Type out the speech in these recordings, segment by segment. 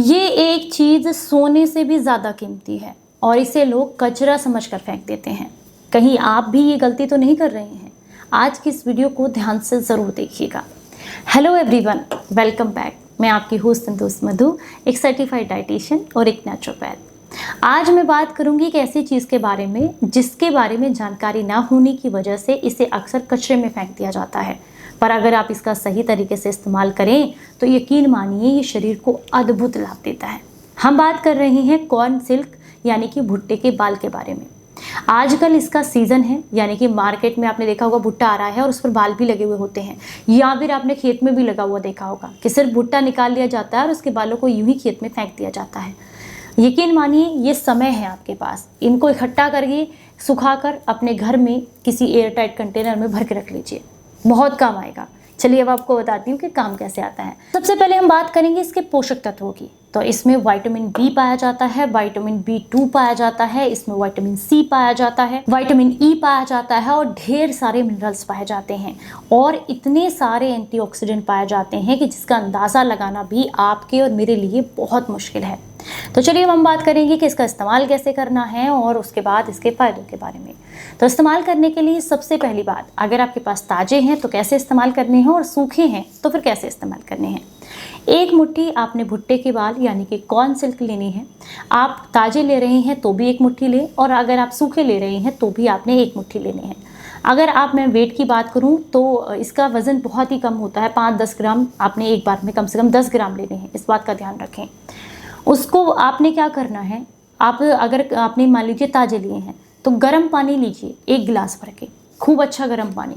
ये एक चीज़ सोने से भी ज़्यादा कीमती है और इसे लोग कचरा समझकर फेंक देते हैं। कहीं आप भी ये गलती तो नहीं कर रहे हैं? आज की इस वीडियो को ध्यान से ज़रूर देखिएगा। Hello everyone, welcome back. मैं आपकी होस्ट दोस्त मधु, एक सर्टिफाइड डाइटिशियन और एक नेचुरोपैथ। आज मैं बात करूंगी एक ऐसी चीज़ के बारे में जिसके बारे में जानकारी ना होने की वजह से इसे अक्सर कचरे में फेंक दिया जाता है, पर अगर आप इसका सही तरीके से इस्तेमाल करें तो यकीन मानिए ये शरीर को अद्भुत लाभ देता है। हम बात कर रहे हैं कॉर्न सिल्क यानी कि भुट्टे के बाल के बारे में। आजकल इसका सीज़न है, यानी कि मार्केट में आपने देखा होगा भुट्टा आ रहा है और उस पर बाल भी लगे हुए होते हैं, या फिर आपने खेत में भी लगा हुआ देखा होगा कि सिर्फ भुट्टा निकाल लिया जाता है और उसके बालों को यूं ही खेत में फेंक दिया जाता है। यकीन मानिए ये समय है आपके पास, इनको इकट्ठा करके सुखाकर अपने घर में किसी एयरटाइट कंटेनर में भर के रख लीजिए, बहुत काम आएगा। चलिए अब आपको बताती हूँ कि काम कैसे आता है। सबसे पहले हम बात करेंगे इसके पोषक तत्वों की। तो इसमें विटामिन बी पाया जाता है, विटामिन B2 पाया जाता है, इसमें विटामिन सी पाया जाता है, विटामिन ई पाया जाता है और ढेर सारे मिनरल्स पाए जाते हैं और इतने सारे एंटीऑक्सीडेंट पाए जाते हैं कि जिसका अंदाज़ा लगाना भी आपके और मेरे लिए बहुत मुश्किल है। तो चलिए अब हम बात करेंगे कि इसका इस्तेमाल कैसे करना है और उसके बाद इसके फ़ायदों के बारे में। तो इस्तेमाल करने के लिए सबसे पहली बात, अगर आपके पास ताज़े हैं तो कैसे इस्तेमाल करने हैं और सूखे हैं तो फिर कैसे इस्तेमाल करने हैं। एक मुट्ठी आपने भुट्टे के बाल यानी कि कॉर्न सिल्क लेनी है। आप ताज़े ले रहे हैं तो भी एक मुट्ठी लें और अगर आप सूखे ले रहे हैं तो भी आपने एक मुट्ठी लेनी है। अगर मैं वेट की बात करूं तो इसका वज़न बहुत ही कम होता है, 5-10 ग्राम आपने एक बार में कम से कम 10 ग्राम लेने हैं, इस बात का ध्यान रखें। उसको आपने क्या करना है, आप अगर आपने मान लीजिए ताज़े लिए हैं तो गर्म पानी लीजिए, 1 गिलास भर के, खूब अच्छा गर्म पानी।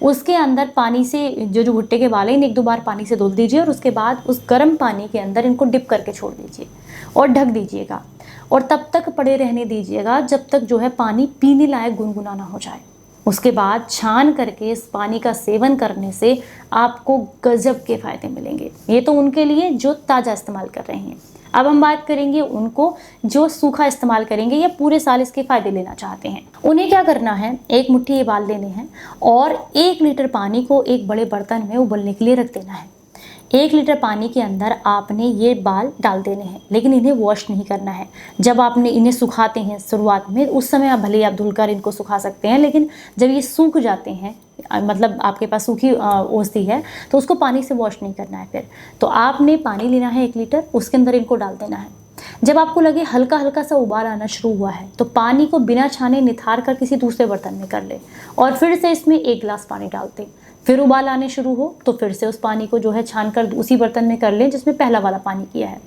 उसके अंदर पानी से जो भुट्टे के बाल हैं 1-2 बार पानी से धुल दीजिए और उसके बाद उस गर्म पानी के अंदर इनको डिप करके छोड़ दीजिए और ढक दीजिएगा और तब तक पड़े रहने दीजिएगा जब तक जो है पानी पीने लायक गुनगुना ना हो जाए। उसके बाद छान करके इस पानी का सेवन करने से आपको गजब के फ़ायदे मिलेंगे। ये तो उनके लिए जो ताज़ा इस्तेमाल कर रहे हैं। अब हम बात करेंगे उनको जो सूखा इस्तेमाल करेंगे या पूरे साल इसके फ़ायदे लेना चाहते हैं। उन्हें क्या करना है, एक मुट्ठी ये बाल लेने हैं और 1 लीटर पानी को एक बड़े बर्तन में उबलने के लिए रख देना है। 1 लीटर पानी के अंदर आपने ये बाल डाल देने हैं, लेकिन इन्हें वॉश नहीं करना है। जब आपने इन्हें सुखाते हैं शुरुआत में, उस समय आप भले आप धुलकर इनको सुखा सकते हैं, लेकिन जब ये सूख जाते हैं, मतलब आपके पास सूखी ओसती है, तो उसको पानी से वॉश नहीं करना है। फिर तो आपने पानी लेना है 1 लीटर, उसके अंदर इनको डाल देना है। जब आपको लगे हल्का हल्का सा उबाल आना शुरू हुआ है तो पानी को बिना छाने निथार कर किसी दूसरे बर्तन में कर ले और फिर से इसमें 1 गिलास पानी डाल दें। फिर उबाल आने शुरू हो तो फिर से उस पानी को जो है छान कर उसी बर्तन में कर लें जिसमें पहला वाला पानी किया है।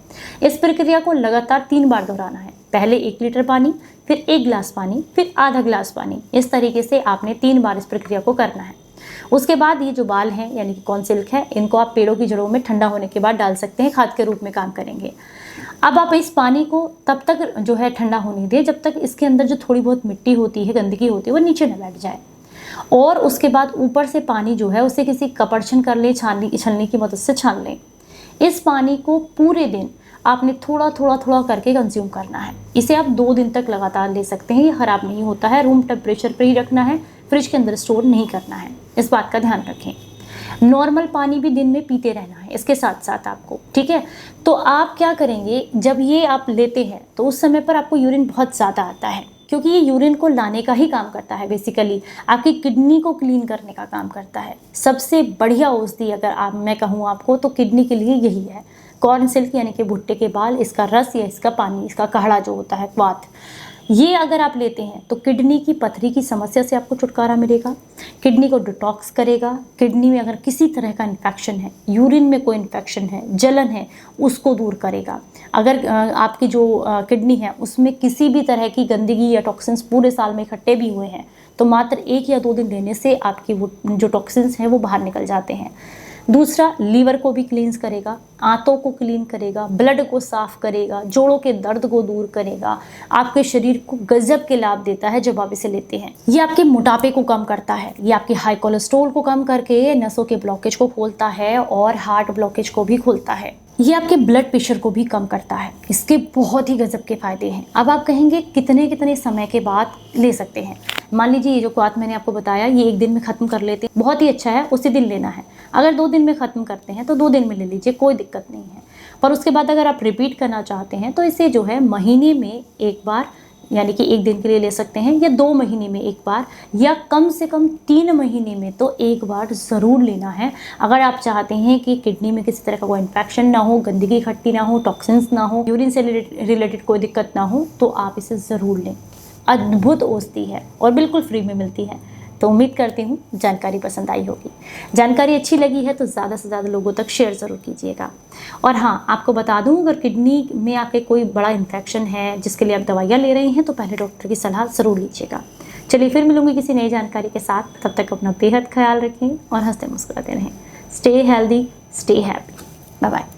इस प्रक्रिया को लगातार 3 बार दोहराना है। पहले 1 लीटर पानी, फिर 1 गिलास पानी, फिर आधा गिलास पानी। इस तरीके से आपने 3 बार इस प्रक्रिया को करना है। उसके बाद ये जो बाल हैं यानी कि कॉर्न सिल्क है, इनको आप पेड़ों की जड़ों में ठंडा होने के बाद डाल सकते हैं, खाद के रूप में काम करेंगे। अब आप इस पानी को तब तक जो है ठंडा होने दें जब तक इसके अंदर जो थोड़ी बहुत मिट्टी होती है, गंदगी होती है, वो नीचे न बैठ जाए। और उसके बाद ऊपर से पानी जो है उसे किसी कपड़छन कर ले, छलनी की मदद से छान लें। इस पानी को पूरे दिन आपने थोड़ा थोड़ा करके कंज्यूम करना है। इसे आप 2 दिन तक लगातार ले सकते हैं, ये ख़राब नहीं होता है। रूम टेम्परेचर पर ही रखना है, फ्रिज के अंदर स्टोर नहीं करना है, इस बात का ध्यान रखें। नॉर्मल पानी भी दिन में पीते रहना है इसके साथ साथ आपको, ठीक है। तो आप क्या करेंगे, जब ये आप लेते हैं तो उस समय पर आपको यूरिन बहुत ज़्यादा आता है, क्योंकि ये यूरिन को लाने का ही काम करता है। बेसिकली आपकी किडनी को क्लीन करने का काम करता है। सबसे बढ़िया औषधि अगर मैं कहूँ आपको तो किडनी के लिए यही है, कॉर्न सिल्क यानी कि भुट्टे के बाल, इसका रस या इसका पानी, इसका काढ़ा जो होता है क्वाथ, ये अगर आप लेते हैं तो किडनी की पथरी की समस्या से आपको छुटकारा मिलेगा। किडनी को डिटॉक्स करेगा। किडनी में अगर किसी तरह का इन्फेक्शन है, यूरिन में कोई इन्फेक्शन है, जलन है, उसको दूर करेगा। अगर आपकी जो किडनी है उसमें किसी भी तरह की गंदगी या टॉक्सिन्स पूरे साल में इकट्ठे भी हुए हैं तो मात्र 1 या 2 दिन लेने से आपकी वो जो टॉक्सिन्स हैं वो बाहर निकल जाते हैं। दूसरा, लीवर को भी क्लींस करेगा, आंतों को क्लीन करेगा, ब्लड को साफ करेगा, जोड़ों के दर्द को दूर करेगा, आपके शरीर को गजब के लाभ देता है जब आप इसे लेते हैं। ये आपके मोटापे को कम करता है, ये आपके हाई कोलेस्ट्रॉल को कम करके नसों के ब्लॉकेज को खोलता है और हार्ट ब्लॉकेज को भी खोलता है। ये आपके ब्लड प्रेशर को भी कम करता है। इसके बहुत ही गजब के फायदे हैं। अब आप कहेंगे कितने कितने समय के बाद ले सकते हैं। मान लीजिए ये जो क्वाथ मैंने आपको बताया ये 1 दिन में ख़त्म कर लेते हैं, बहुत ही अच्छा है, उसी दिन लेना है। अगर 2 दिन में ख़त्म करते हैं तो 2 दिन में ले लीजिए, कोई दिक्कत नहीं है। पर उसके बाद अगर आप रिपीट करना चाहते हैं तो इसे जो है महीने में एक बार, यानी कि 1 दिन के लिए ले सकते हैं, या 2 महीने में एक बार, या कम से कम 3 महीने में तो एक बार ज़रूर लेना है। अगर आप चाहते हैं कि किडनी में किसी तरह का कोई इन्फेक्शन ना हो, गंदगी इकट्ठी ना हो, टॉक्सिन्स ना हो, यूरिन से रिलेटेड कोई दिक्कत ना हो, तो आप इसे ज़रूर लें। अद्भुत औषधि है और बिल्कुल फ्री में मिलती है। तो उम्मीद करती हूँ जानकारी पसंद आई होगी। जानकारी अच्छी लगी है तो ज़्यादा से ज़्यादा लोगों तक शेयर ज़रूर कीजिएगा। और हाँ, आपको बता दूँ, अगर किडनी में आपके कोई बड़ा इन्फेक्शन है जिसके लिए आप दवाइयाँ ले रहे हैं तो पहले डॉक्टर की सलाह ज़रूर लीजिएगा। चलिए फिर मिलूंगी किसी नई जानकारी के साथ। तब तक अपना बेहद ख्याल रखें और हंसते मुस्कुराते रहें। Stay healthy, stay happy. Bye bye.